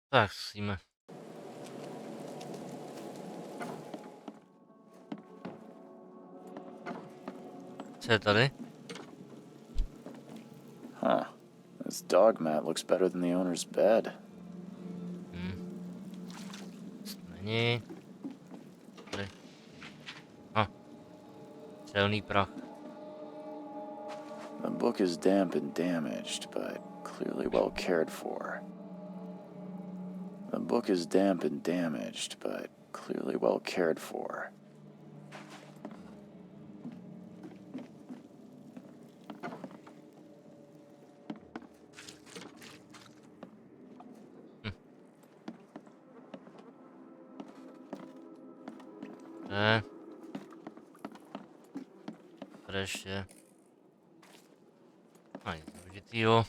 Tak, zkusíme. Co je tady? Huh. This dog mat looks better than the owner's bed. Není. Tady. Čelný prach. The book is damp and damaged, but clearly well cared for. The book is damp and damaged, but clearly well cared for. Ne. Tady ještě. A nic důležitýho.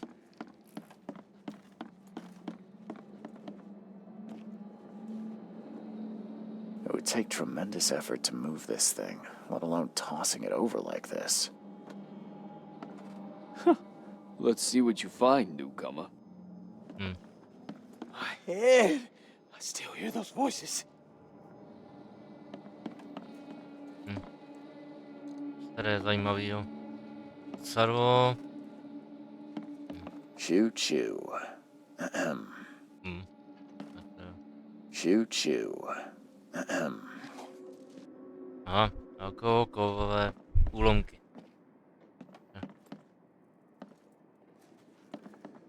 It would take tremendous effort to move this thing, let alone tossing it over like this. Let's see what you find, newcomer. My head! I still hear those voices. Tady je zajímavýho. Sarvo. Choo choo. Ahem. Choo choo. Ahem. Aha, jako kovové úlomky.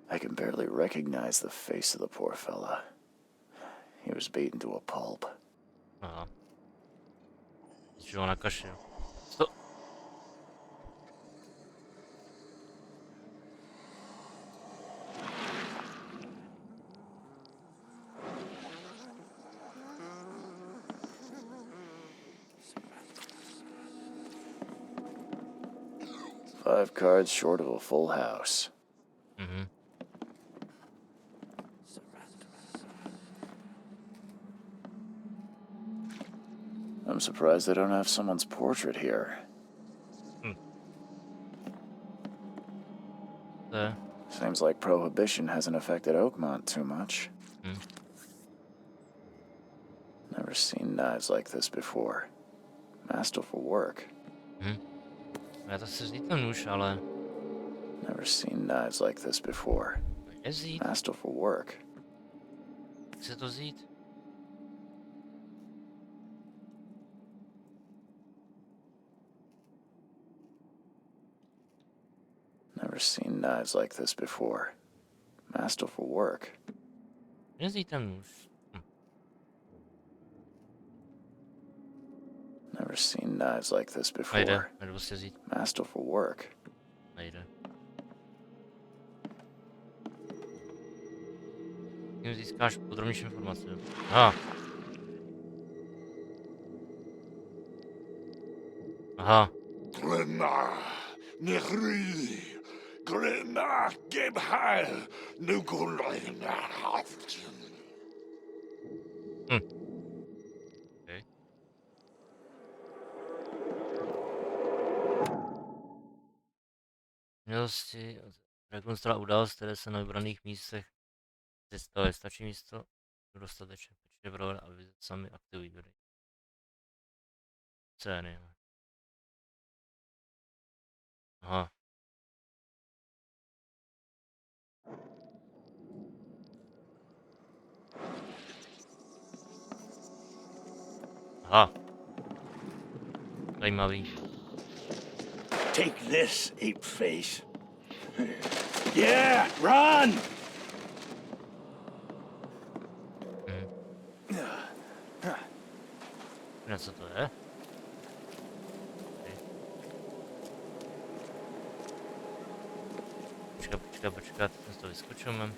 I can barely recognize the face of the poor fella. He was beaten to a pulp. Aha. Že ho nakašil. Co? Five cards short of a full house. I'm surprised they don't have someone's portrait here. To Seems like Prohibition hasn't affected Oakmont too much. Never seen knives like this before. Masterful work. Já to chci vzít ten nůž, ale... Never seen knives like this before. Kde vzít? Masterful work. Chci to vzít? Never seen knives like this before. Masterful work. Kde vzít ten nůž? Never seen knives like this Nejde, before. nejde prostě vzít. Masterful work. Nejde. Tím získáš podrobnější informace. Aha. Aha. Glenna, Nehri, Glenna, Gebheil, Nukulina. Okay. Mělosti, rekonstruovat událost, které se na vybraných místech představuje. Stačí místo dostatečně pečně provedit a vy sami aktivují dodej. Scény. Aha. Aha. Zajímavý. Take this, ape face. Yeah, run! Ne, co to je? Počkat, ten to vyskočíme.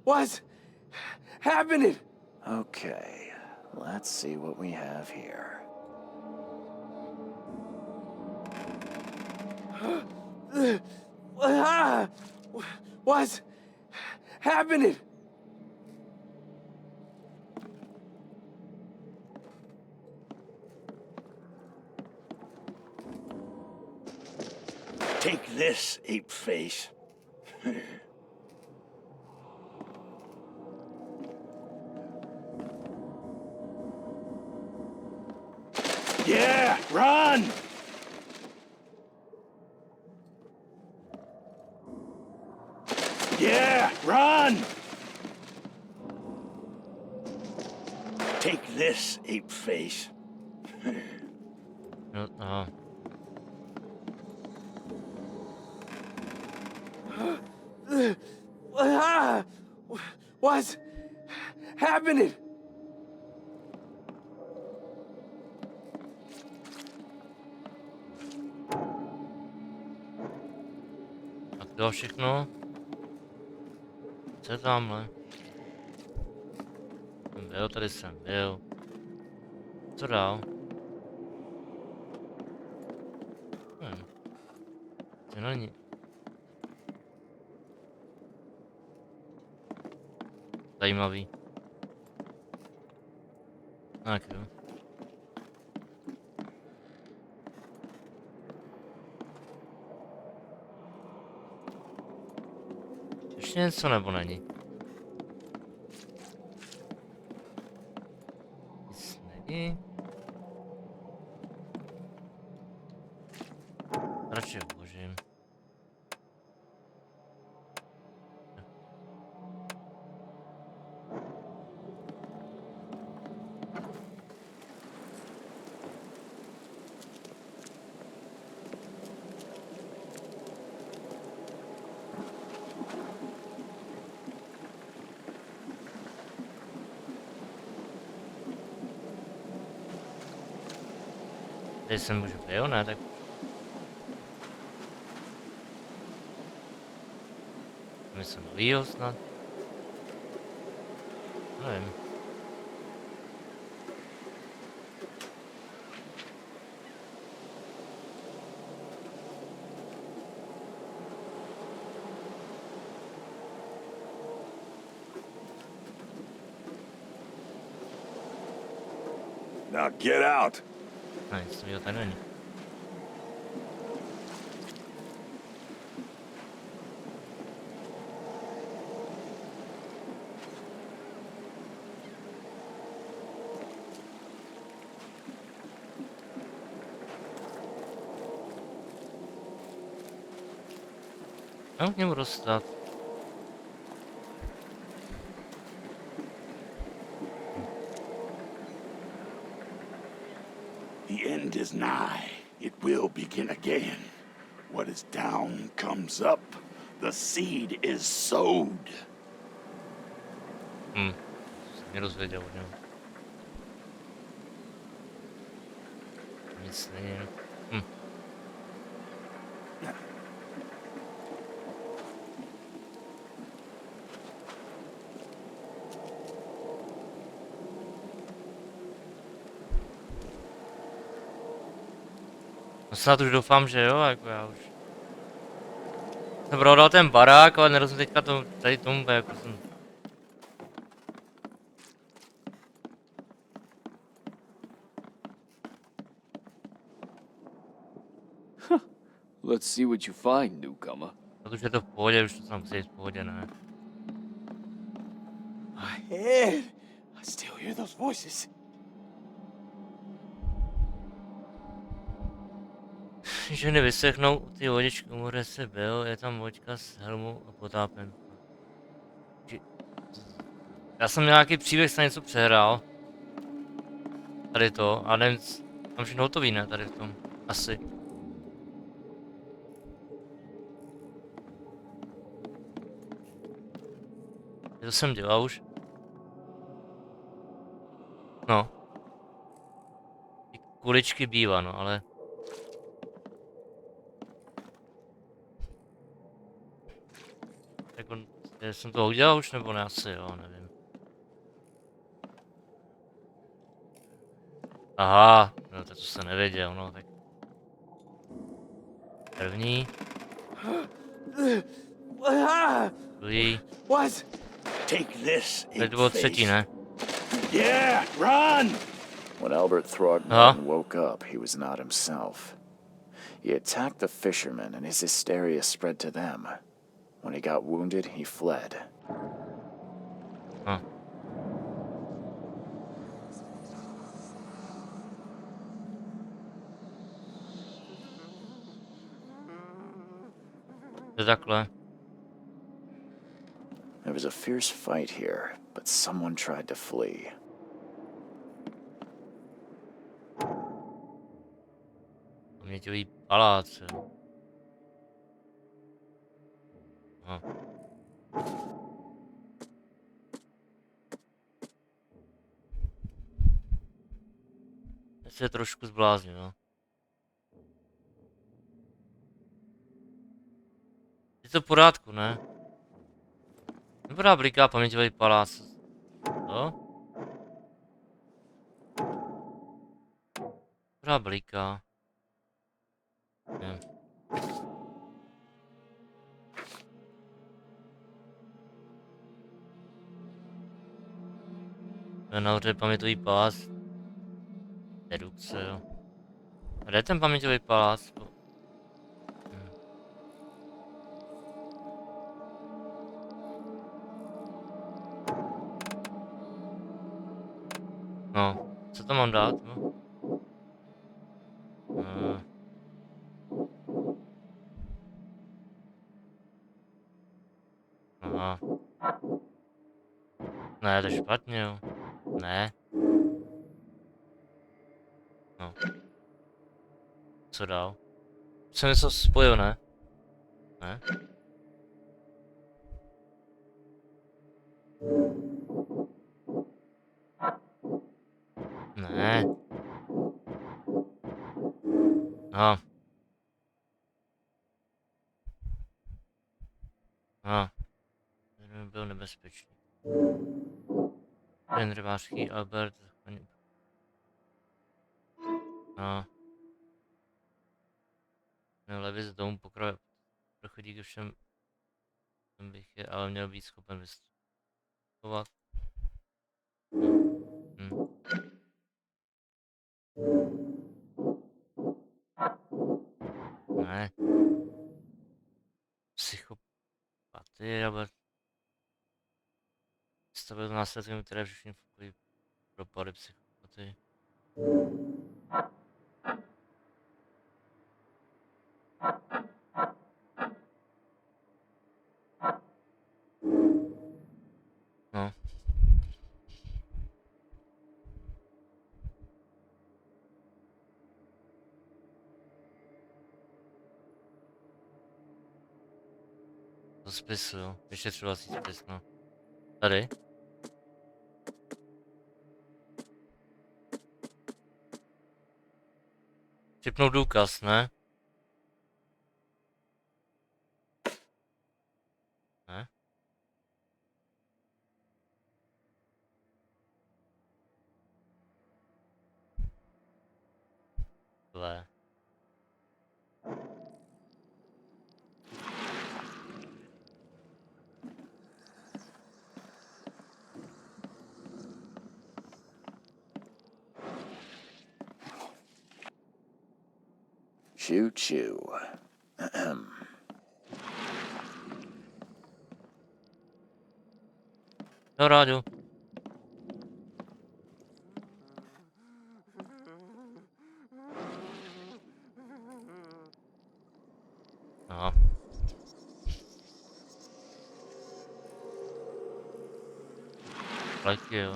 What's happening? Okay, let's see what we have here. What's happening? Take this, ape face. Yeah, run! Yeah, run! Take this, ape face. No, aha. What's happening? Tak to všechno. Co je tamhle? Jsem byl, tady jsem byl. Co dál? To není. Zajímavý. Tak jo. Ještě něco nebo není? Nic není. Radši vložím. Tady jsem už byl, ne? Tak něco novýho snad. Nevím. Now get out. Ne, nic novýho tady není. Mám k němu dostat. The end is nigh. It will begin again. What is down comes up. The seed is sowed. Jsem mě dozvěděl od něho. Nic není. No snad už doufám, že jo, jako já už. Jsem prodal ten barák, ale nerozumím teďka tady tomu, jako jsem. Let's see what you find, newcomer. Protože je to v pohodě, už to tam chci jít v pohodě, ne? My head. I still hear those voices. Ženy vysechnou ty vodičky, u moře se byl, je tam loďka s helmou a potápem. Já jsem nějaký příběh se něco přehrál. Tady to, a nevím, tam všechno hotový, ne, tady v tom, asi. To jsem dělal už. No. Ty kuličky bývá, no, ale... Jako, jsem to udělal už, nebo ne, asi jo, nevím. Aha, no to jsem nevěděl, no tak. První. Druhý. What? Take this, Tady to bylo třetí, ape-face. ne? Yeah, run! When Albert Throgmorton woke up, he was not himself. He attacked the fishermen, and his hysteria spread to them. When he got wounded, he fled. No. To je takhle. There was a fierce fight here, but someone tried to flee. Paměťový palác, jo. No. Já se trošku zbláznil, no. Je to v pořádku, ne? Dobrá bliká paměťový palác. Co? Dobrá bliká. Nevím. To je nahoře paměťový palác. Dedukce, jo. A kde je ten paměťový palác? No, co tam mám dát? No? Aha. Ne, to je špatně, jo. Ne. No. Co dál? Jsem něco spojil, ne? Ne? Ne. Aha. Aha. Ten byl nebezpečný. Ten rybářský Albert. No. Levy z domu pokraje. Prochodí všem bych je, ale měl být schopen vystupovat. Ne. Psychopatie, ale stavil následkem, které všichni fukují propady psychopatie. No. To spis, jo. Vyšetřovací spis, no. Tady. Připnout důkaz, ne? Ne? Hle. Choo choo. Ahem. No, rádu. Aha. Tak jo.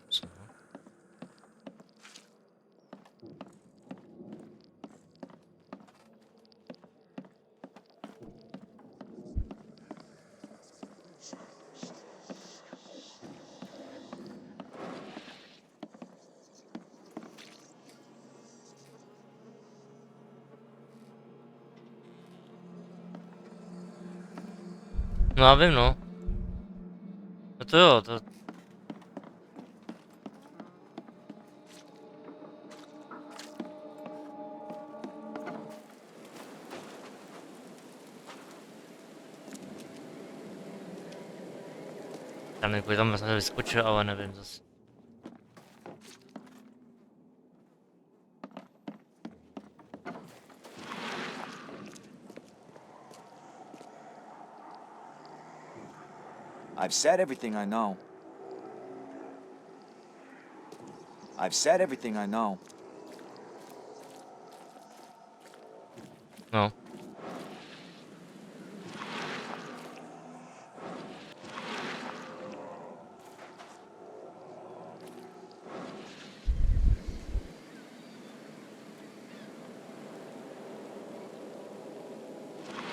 Co? No já vím, no. No to jo, to... Já nevím, tam vlastně vyskočil, ale nevím zase. I've said everything I know. I've said everything I know. No.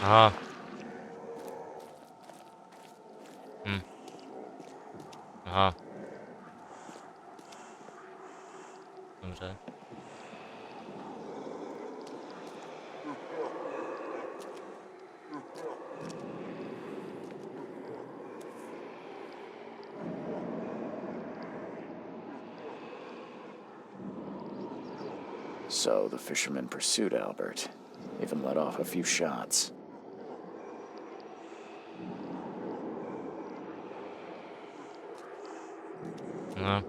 Aha. Aha. Dobře. So the fisherman pursued Albert, even let off a few shots. No.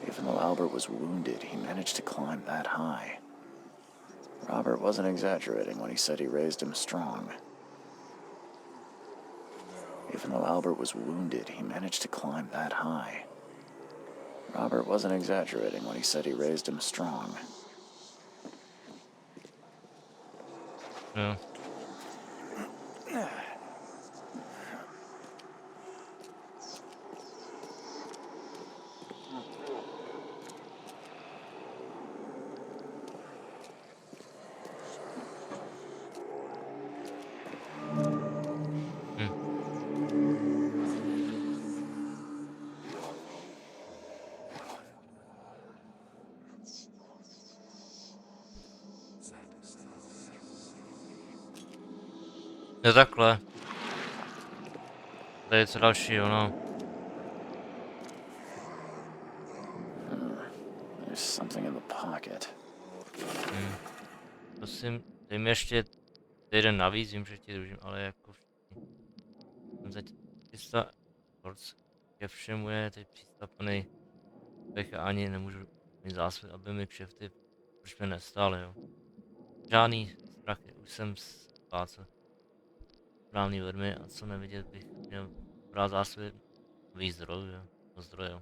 Even though Albert was wounded, he managed to climb that high. Robert wasn't exaggerating when he said he raised him strong. Even though Albert was wounded, he managed to climb that high. Robert wasn't exaggerating when he said he raised him strong. Jo. Jo takhle. Tady je co dalšího, no. There's something in the pocket. Prosím, dej mi ještě jeden navíc, vím, že ti družím, ale jako všichni. Jsem teď 300 porc. Ke všemu je teď přistapaný pech a ani nemůžu mít zásvět, aby mi kšefty už mě nestály, jo. Žádný strachy, už jsem spácel správný lidmi a co nevidět bych měl brát zásvět nových zdrojů, jo. Do zdroje, jo.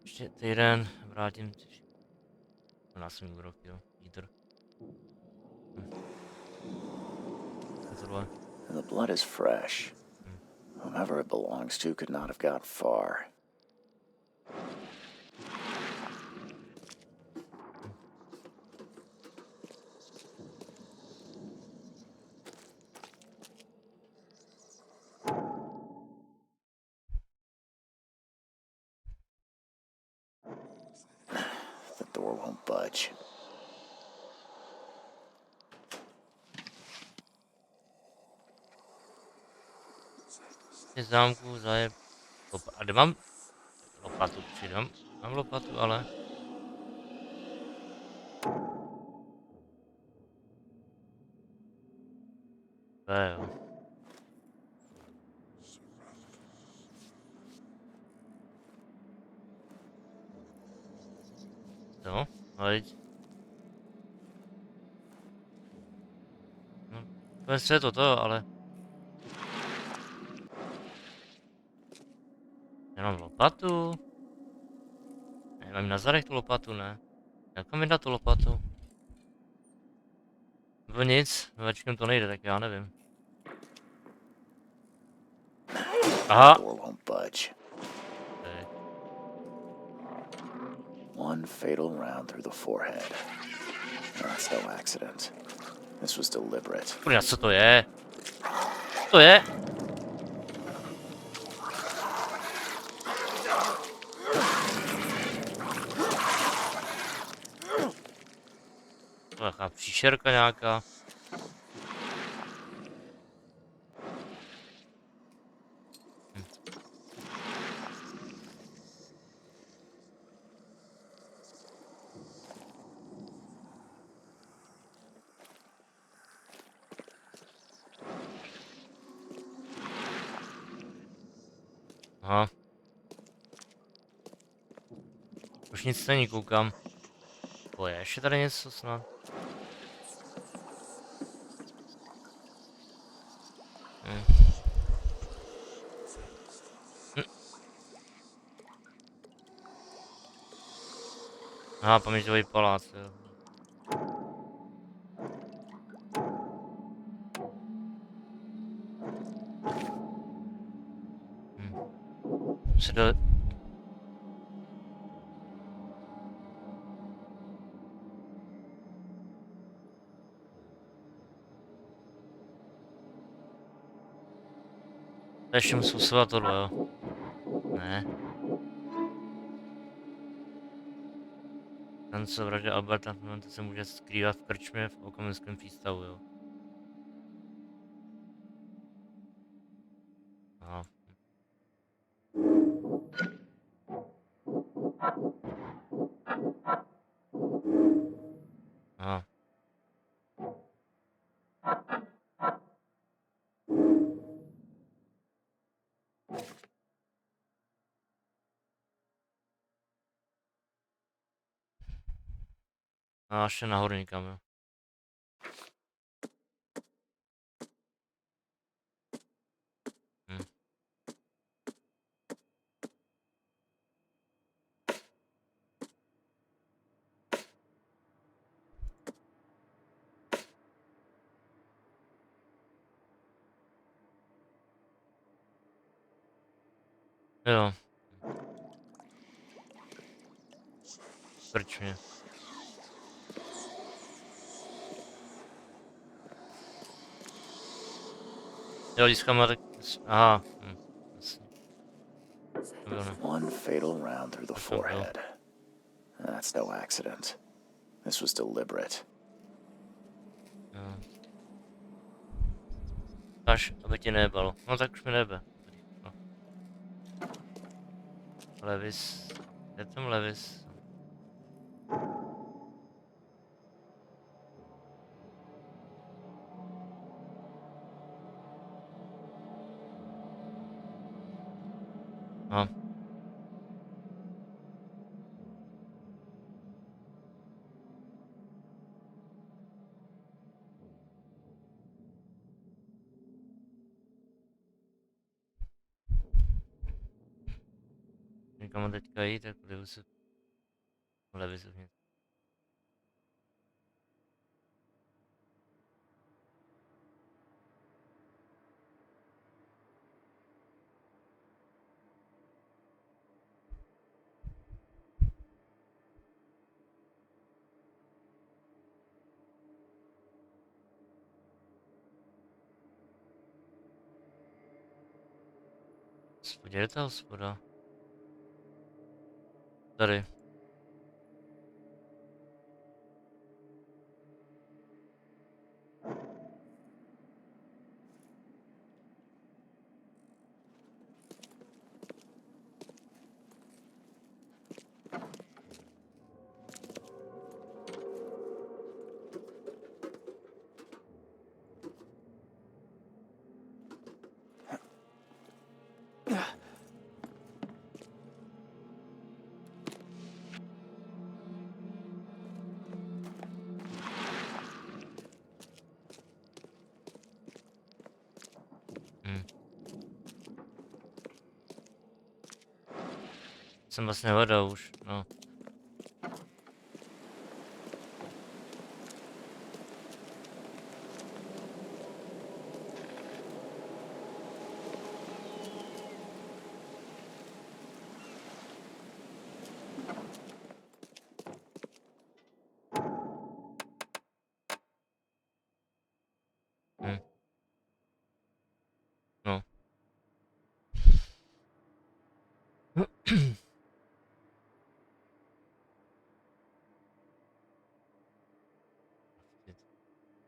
Ještě týden vrátím na svým úrok, jo. Vítr. Tohle. And the blood is fresh. Whomever it belongs to could not have got far. The door won't budge. Zámku zajeb. A kde mám lopatu? Přidám. Mám lopatu, ale. To je jo. No, ale. No, to je to, ale. Já mám lopatu. Já mám na zadech tu lopatu, ne? Jak mi dát tu lopatu? Nebo nic, vačkem to nejde, tak já nevím. Aha. The door won't budge. Tady. One fatal round through the forehead. That's no accident. This was deliberate. Kurňa, co to je? Co to je? To je taková příšerka nějaká. Aha. Už nic není, koukám. Je ještě tady něco snad? Hm. Hm. Aha, paměťový palác, jo. Hm. Se do... To ještě musím svat tohle, jo. Ne. Ten, co vraždil Alberta, to se může skrývat v krčmě v Okomenském přístavu, jo. Aha. Aha. A ještě nahoru někam, jo. Hm. Jo. Krčmě. Jo, získáme tak... Aha. Hm. Jasně. To bylo ne. One fatal round through the Tak to bylo. forehead. That's no accident. This was deliberate. Jo. Až, aby ti nejebalo. No tak už mi nebe. No. Levis. Je tam Levis? No. Někam mám teďka jít, tak podívu se. Levis uvnitř. Spodě je ta hospoda. Tady. Hm. Jsem vlastně hledal už, no. Hm. No.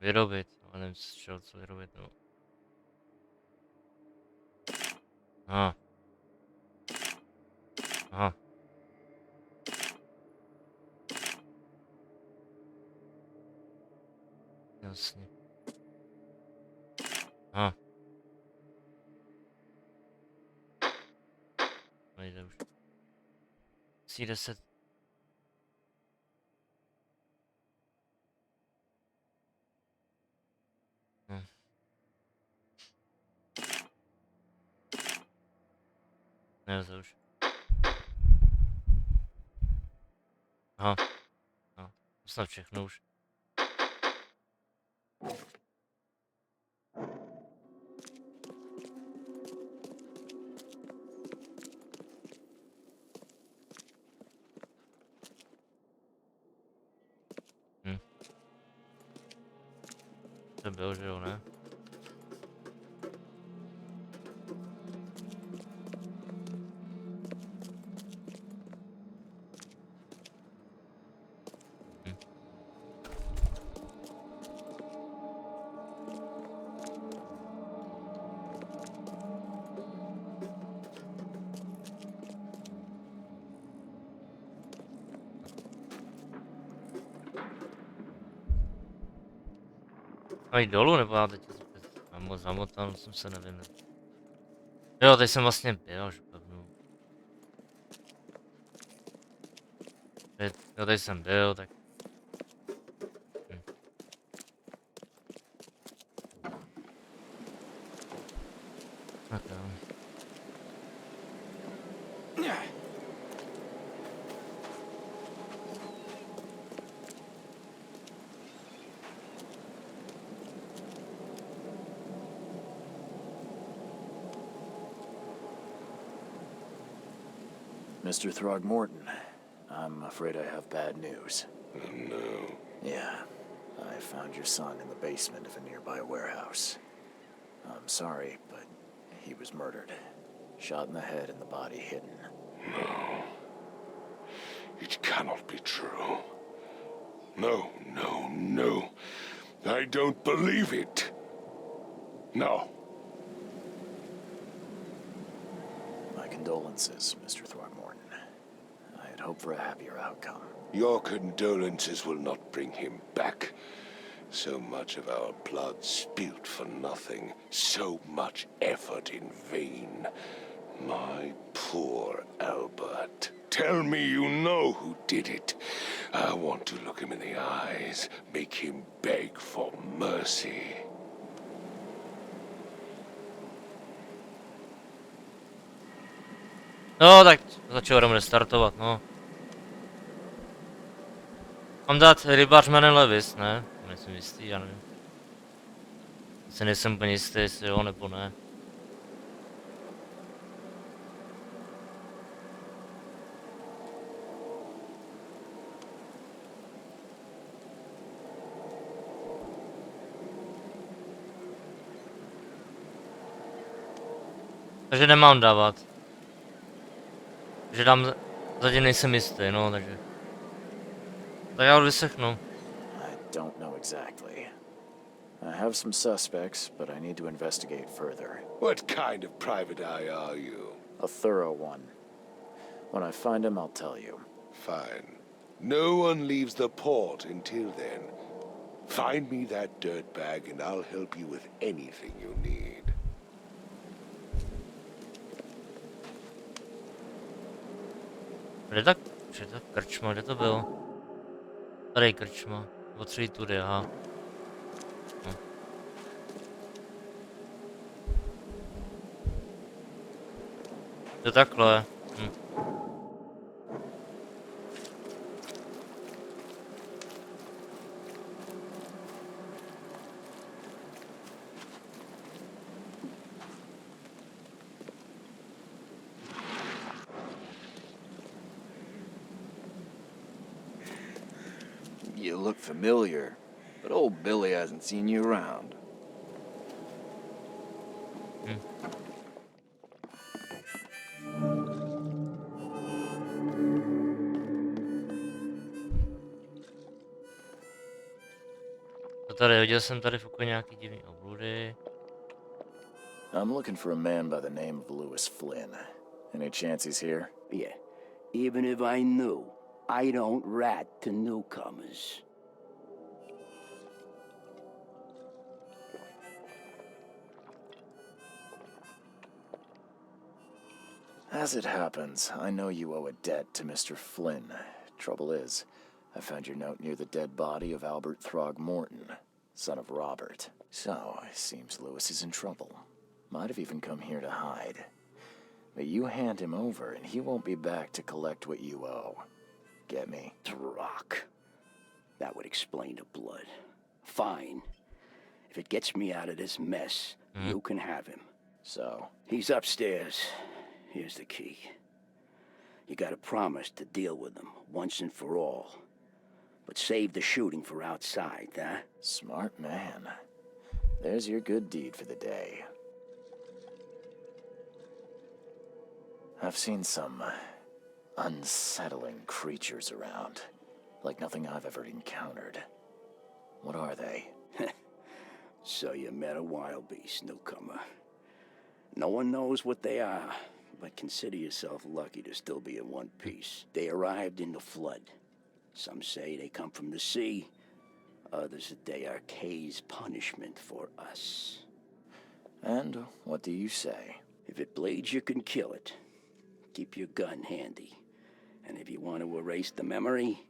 Vyrobit, ale nevím z čeho co vyrobit, no. Aha. Aha. Jasně. Aha. poslední 10. Hm. Ne, to už. Aha, no, to snad všechno už. Hm. To byl, že jo, ne? Hm. A jít dolů, nebo já teď mám moc zamotal, jsem se nevím. Jo, teď jsem vlastně byl, že pevnu. Jo, teď jsem byl, tak. Hm. Tak jo. Mr. Throgmorton, I'm afraid I have bad news. Oh, no. Yeah, I found your son in the basement of a nearby warehouse. I'm sorry, but he was murdered. Shot in the head and the body hidden. No. It cannot be true. No, no, no. I don't believe it. No. My condolences, Mr. Throgmorton. I had hoped for a happier outcome. Your condolences will not bring him back. So much of our blood spilt for nothing. So much effort in vain. My poor Albert. Tell me you know who did it. I want to look him in the eyes, make him beg for mercy. No, tak začal jdeme restartovat, no. Mám dát rybář jménem Levis, ne? Nejsem jistý, já nevím. Se nejsem úplně jistý, jestli jo nebo ne. Takže nemám dávat. Že dám, zatím nejsem jistý, no, takže. Tak já ho vyseknu. I don't know exactly. I have some suspects, but I need to investigate further. What kind of private eye are you? A thorough one. When I find him, I'll tell you. Fine. No one leaves the port until then. Find me that dirtbag and I'll help you with anything you need. Kde ta krčma, kde to bylo? Tady je krčma. O 3 tudy, aha. Hm. To takhle. Hm. You look familiar, but old Billy hasn't seen you around. To tady, viděl jsem tady v okolí nějaký divný obludy. I'm looking for a man by the name of Lewis Flynn. Any chance he's here? Yeah. Even if I knew, I don't rat to newcomers. As it happens, I know you owe a debt to Mr. Flynn. Trouble is, I found your note near the dead body of Albert Throgmorton, son of Robert. So, it seems Lewis is in trouble. Might have even come here to hide. But you hand him over, and he won't be back to collect what you owe. Get me? Throck. That would explain the blood. Fine. If it gets me out of this mess, you can have him. So, He's upstairs. Here's the key. You gotta promise to deal with him once and for all. But save the shooting for outside, huh? smart man. There's your good deed for the day. I've seen some unsettling creatures around, like nothing I've ever encountered. What are they? So you met a wild beast, newcomer. No one knows what they are, but consider yourself lucky to still be in one piece. They arrived in the flood. Some say they come from the sea. Others that they are Kay's punishment for us. And what do you say? If it bleeds, you can kill it. Keep your gun handy. And if you want to erase the memory,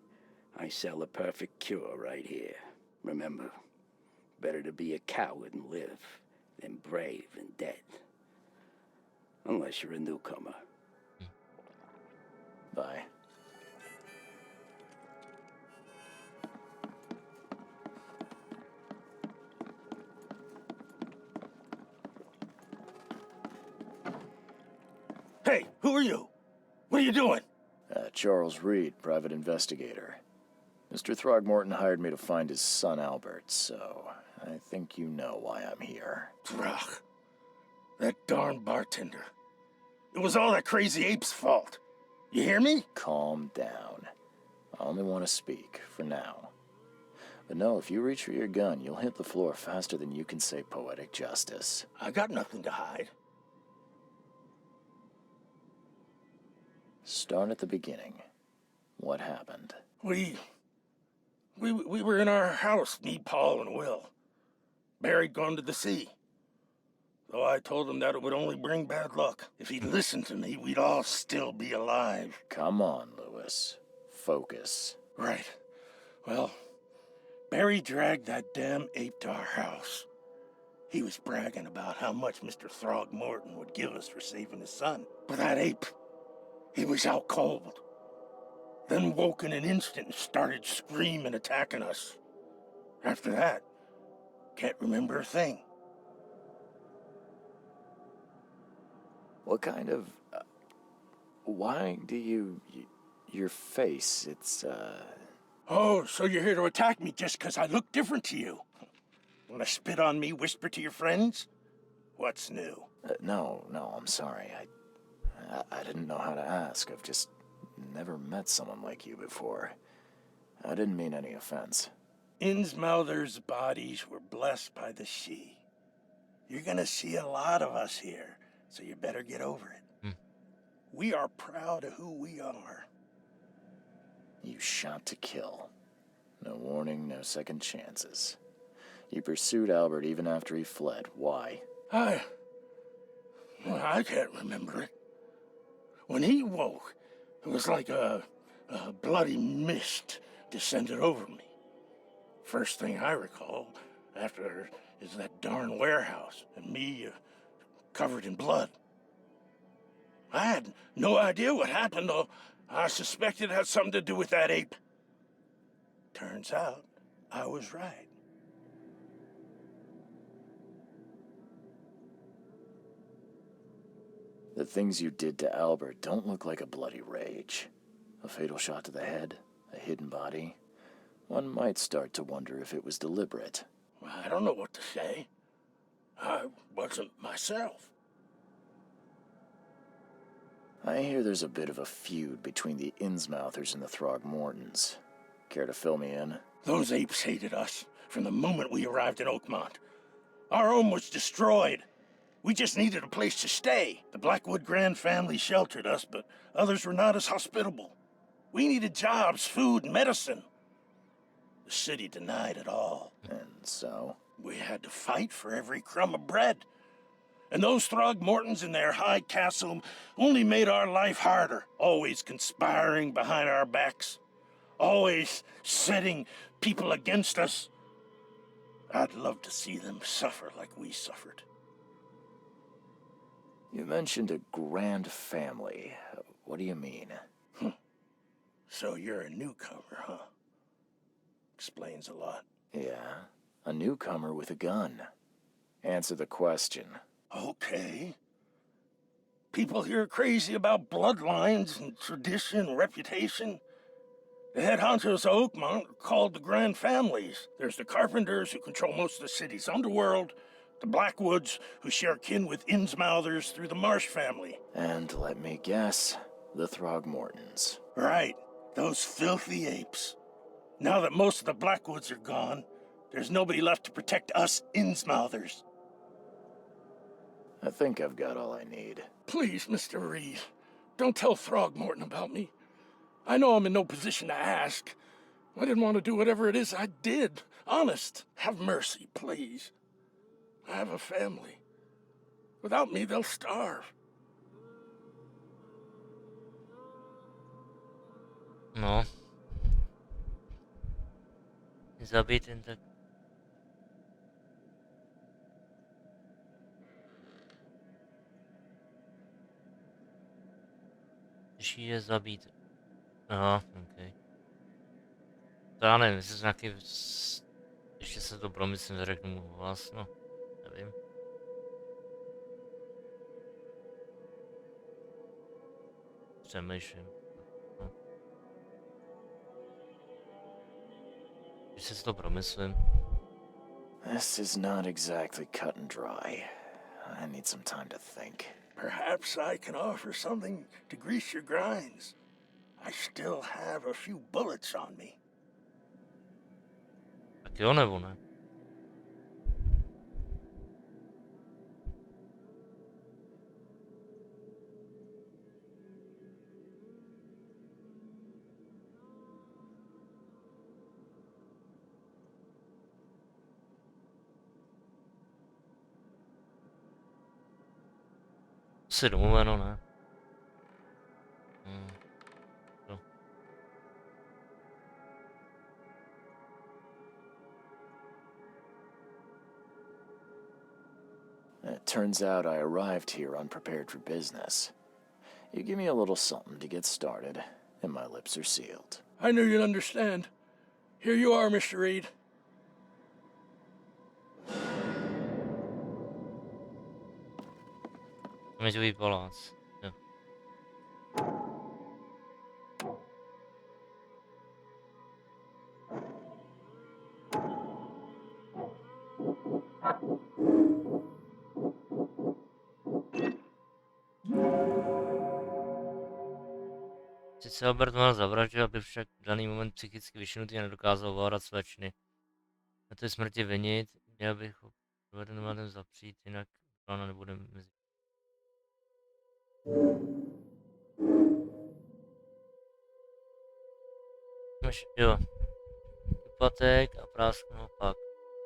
I sell a perfect cure right here. Remember, better to be a coward and live than brave and dead. Unless you're a newcomer. Bye. Hey, who are you? What are you doing? Charles Reed, private investigator. Mr. Throgmorton hired me to find his son Albert, so I think you know why I'm here. Drach. That darn bartender. It was all that crazy ape's fault. You hear me? Calm down. I only want to speak, for now. But no, if you reach for your gun, you'll hit the floor faster than you can say poetic justice. I got nothing to hide. Start at the beginning. What happened? We were in our house, me, Paul, and Will. Barry'd gone to the sea. Though I told him that it would only bring bad luck. If he'd listened to me, we'd all still be alive. Come on, Lewis. Focus. Right. Well, Barry dragged that damn ape to our house. He was bragging about how much Mr. Throgmorton would give us for saving his son. But that ape, he was out cold. Then woke in an instant and started screaming, attacking us. After that, can't remember a thing. What kind of... why do you... your face, it's, Oh, so you're here to attack me just 'cause I look different to you? Wanna spit on me, whisper to your friends? What's new? no, I'm sorry. I didn't know how to ask. I've just never met someone like you before. I didn't mean any offense. Innsmouther's bodies were blessed by the sea. You're gonna see a lot of us here, so you better get over it. We are proud of who we are. You shot to kill. No warning, no second chances. You pursued Albert even after he fled. Why? I can't remember it. When he woke, it was like a bloody mist descended over me. First thing I recall after is that darn warehouse and me covered in blood. I had no idea what happened, though I suspected it had something to do with that ape. Turns out I was right. The things you did to Albert don't look like a bloody rage. A fatal shot to the head, a hidden body. One might start to wonder if it was deliberate. I don't know what to say. I wasn't myself. I hear there's a bit of a feud between the Innsmouthers and the Throgmortons. Care to fill me in? Those apes hated us from the moment we arrived in Oakmont. Our home was destroyed. We just needed a place to stay. The Blackwood Grand family sheltered us, but others were not as hospitable. We needed jobs, food, and medicine. The city denied it all. And so? We had to fight for every crumb of bread. And those Throgmortons in their high castle only made our life harder, always conspiring behind our backs, always setting people against us. I'd love to see them suffer like we suffered. You mentioned a grand family. What do you mean? So you're a newcomer, huh? Explains a lot. Yeah, a newcomer with a gun. Answer the question. Okay. People here are crazy about bloodlines and tradition and reputation. The head honchos of Oakmont are called the Grand Families. There's the Carpenters, who control most of the city's underworld, the Blackwoods, who share kin with Innsmouthers through the Marsh family. And let me guess, the Throgmortons. Right, those filthy apes. Now that most of the Blackwoods are gone, there's nobody left to protect us Innsmouthers. I think I've got all I need. Please, Mr. Reed, don't tell Throgmorton about me. I know I'm in no position to ask. I didn't want to do whatever it is I did. Honest, have mercy, please. I have a family. Without me, they'll starve. No. Zabít jen tak. Těžší je zabít. Aha, ok. To já nevím, jestli nějaký... Ještě se to promyslím, zařeknu mu hlas, no. Nevím. Přemýšlím. No. Ještě si to promyslím. This is not exactly cut and dry. I need some time to think. Perhaps I can offer something to grease your grinds. I still have a few bullets on me. Tak jo, nebo ne? Si domluveno, ne? To. It turns out I arrived here unprepared for business. You give me a little something to get started, and my lips are sealed. I knew you'd understand. Here you are, Mr. Reed. Meďový palác. Jo. Sice Albert měl zavraždit, aby však v daný moment psychicky vyšinutý a nedokázal ovládat své činy. Na té smrti vinit, měl bych ho provedeným mladem zapřít, jinak ráno nebude mezi. Jo. Hypaték a prásknu pak.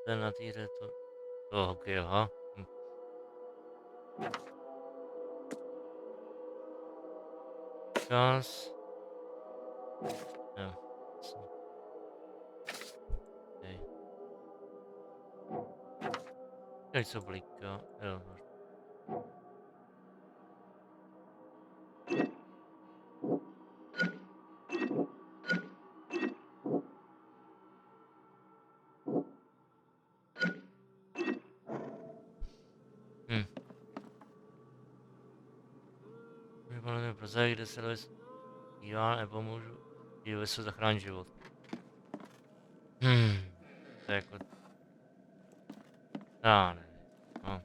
Ten na týře to hokej, aha. Čas. Jo. Okay. Něco bliká, jo. Prozaj, kde se Lewis já nepomůžu, i Lewisu zachránit život. To je jako... Já nevím, no.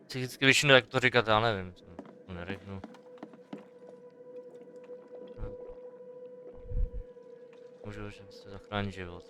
Psychicky vyšinu, jak to říkat, já nevím, to neřeknu. Můžu, že se zachránit život.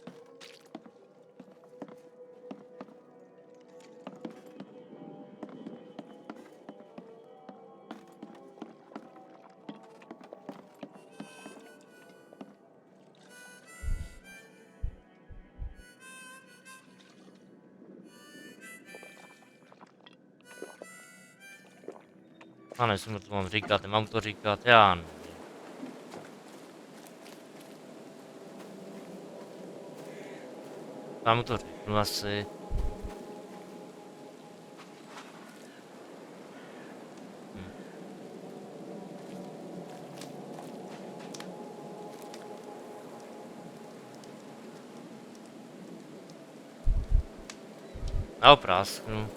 A jestli mu to mám říkat, nemám to říkat, já nevím. Já mu to řeknu asi. Hm. A oprásknu.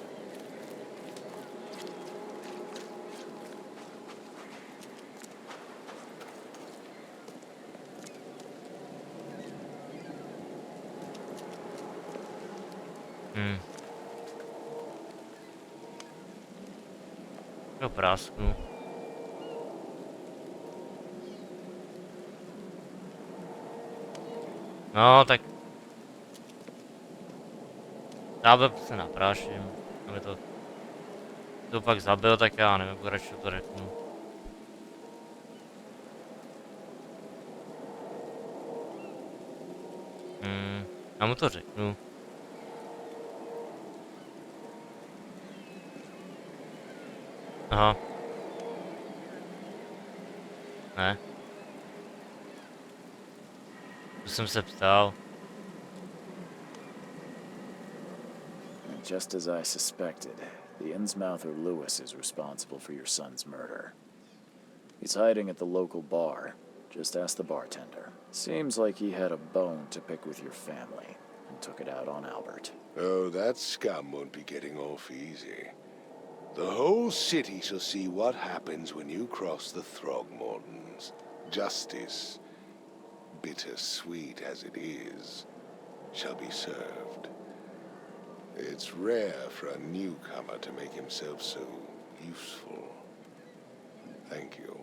Hm. Oprásknu. No, tak já se napráším. Aby to pak zabil, tak já nevím, jak radši to řeknu. Já mu to řeknu. Aha. Ne. To jsem se ptal. Just as I suspected, the Innsmouther Lewis is responsible for your son's murder. He's hiding at the local bar. Just ask the bartender. Seems like he had a bone to pick with your family and took it out on Albert. Oh, that scum won't be getting off easy. The whole city shall see what happens when you cross the Throgmortons. Justice, bittersweet as it is, shall be served. It's rare for a newcomer to make himself so useful. Thank you.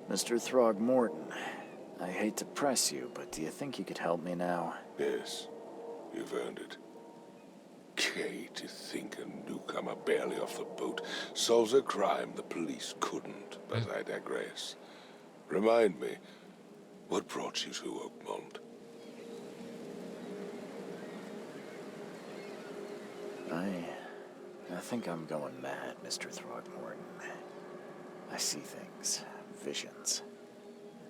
Mr. Throgmorton, I hate to press you, but do you think you could help me now? Yes, you've earned it. Kay, to think a newcomer barely off the boat solves a crime the police couldn't, but I digress. Remind me, what brought you to Oakmont? I think I'm going mad, Mr. Throgmorton. I see things, visions,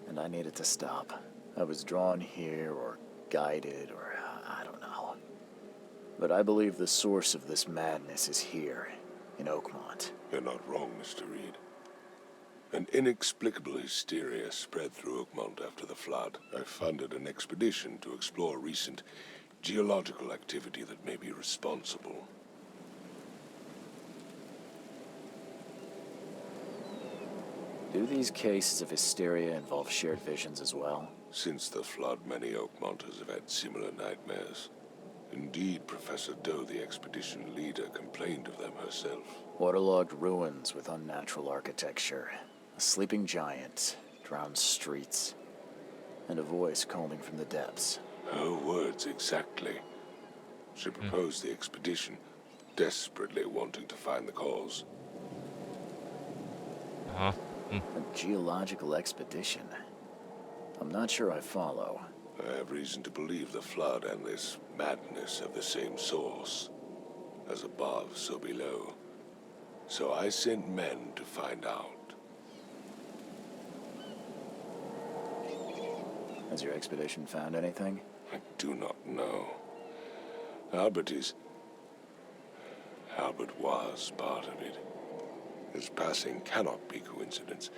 and I needed to stop. I was drawn here, or guided, or I don't know. But I believe the source of this madness is here, in Oakmont. You're not wrong, Mr. Reed. An inexplicable hysteria spread through Oakmont after the flood. I funded an expedition to explore recent geological activity that may be responsible. Do these cases of hysteria involve shared visions as well? Since the flood, many Oakmonters have had similar nightmares. Indeed, Professor Doe, the expedition leader, complained of them herself. Waterlogged ruins with unnatural architecture, a sleeping giant, drowned streets, and a voice calling from the depths. Her words exactly. She proposed the expedition, desperately wanting to find the cause. Aha. A geological expedition? I'm not sure I follow. I have reason to believe the flood and this madness have the same source. As above, so below. So I sent men to find out. Has your expedition found anything? I do not know. Albert was part of it. His passing cannot be coincidence.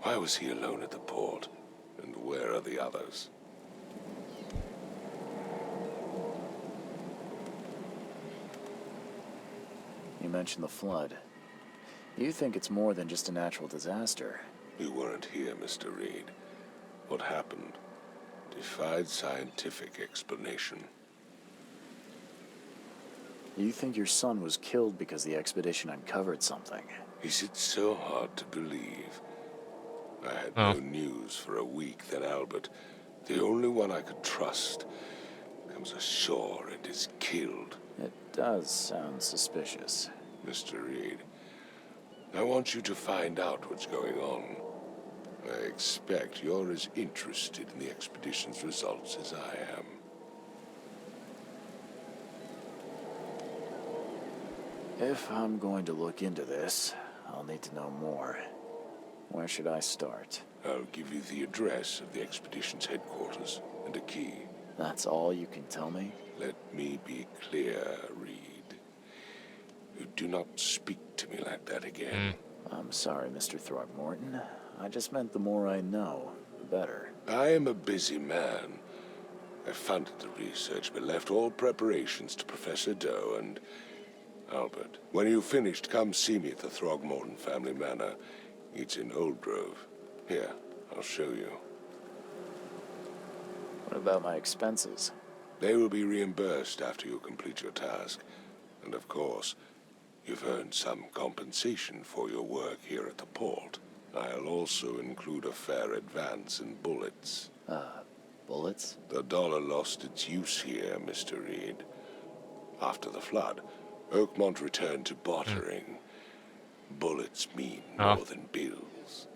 Why was he alone at the port? And where are the others? You mentioned the flood. You think it's more than just a natural disaster? You weren't here, Mr. Reed. What happened defied scientific explanation. You think your son was killed because the expedition uncovered something? Is it so hard to believe? I had no news for a week, then Albert, the only one I could trust, comes ashore and is killed. It does sound suspicious. Mr. Reed, I want you to find out what's going on. I expect you're as interested in the expedition's results as I am. If I'm going to look into this, I'll need to know more. Where should I start? I'll give you the address of the expedition's headquarters and a key. That's all you can tell me? Let me be clear, Reed. You do not speak to me like that again. I'm sorry, Mr. Throgmorton. I just meant the more I know, the better. I am a busy man. I funded the research, but left all preparations to Professor Doe and Albert. When you've finished, come see me at the Throgmorton family manor. It's in Old Grove. Here, I'll show you. What about my expenses? They will be reimbursed after you complete your task. And of course, you've earned some compensation for your work here at the port. I'll also include a fair advance in bullets. Bullets? The dollar lost its use here, Mr. Reed. After the flood, Oakmont returned to bartering. Bullets mean more than bills.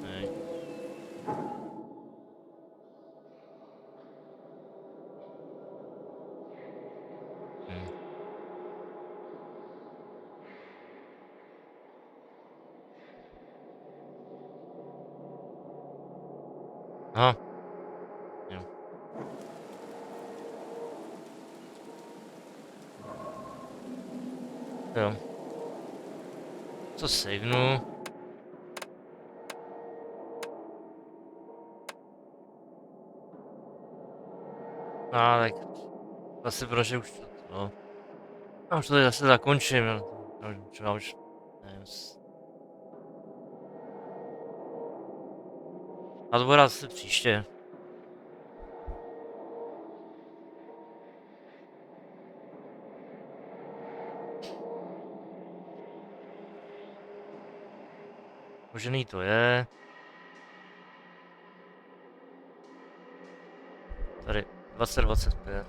Nej. Aha. Jo. Jo. Co savenu? Tak zase protože už to, no. A už to tady zase zakončím, no. Třeba už, nevím. A to bude zase příště. Možný to je. Tady 2025.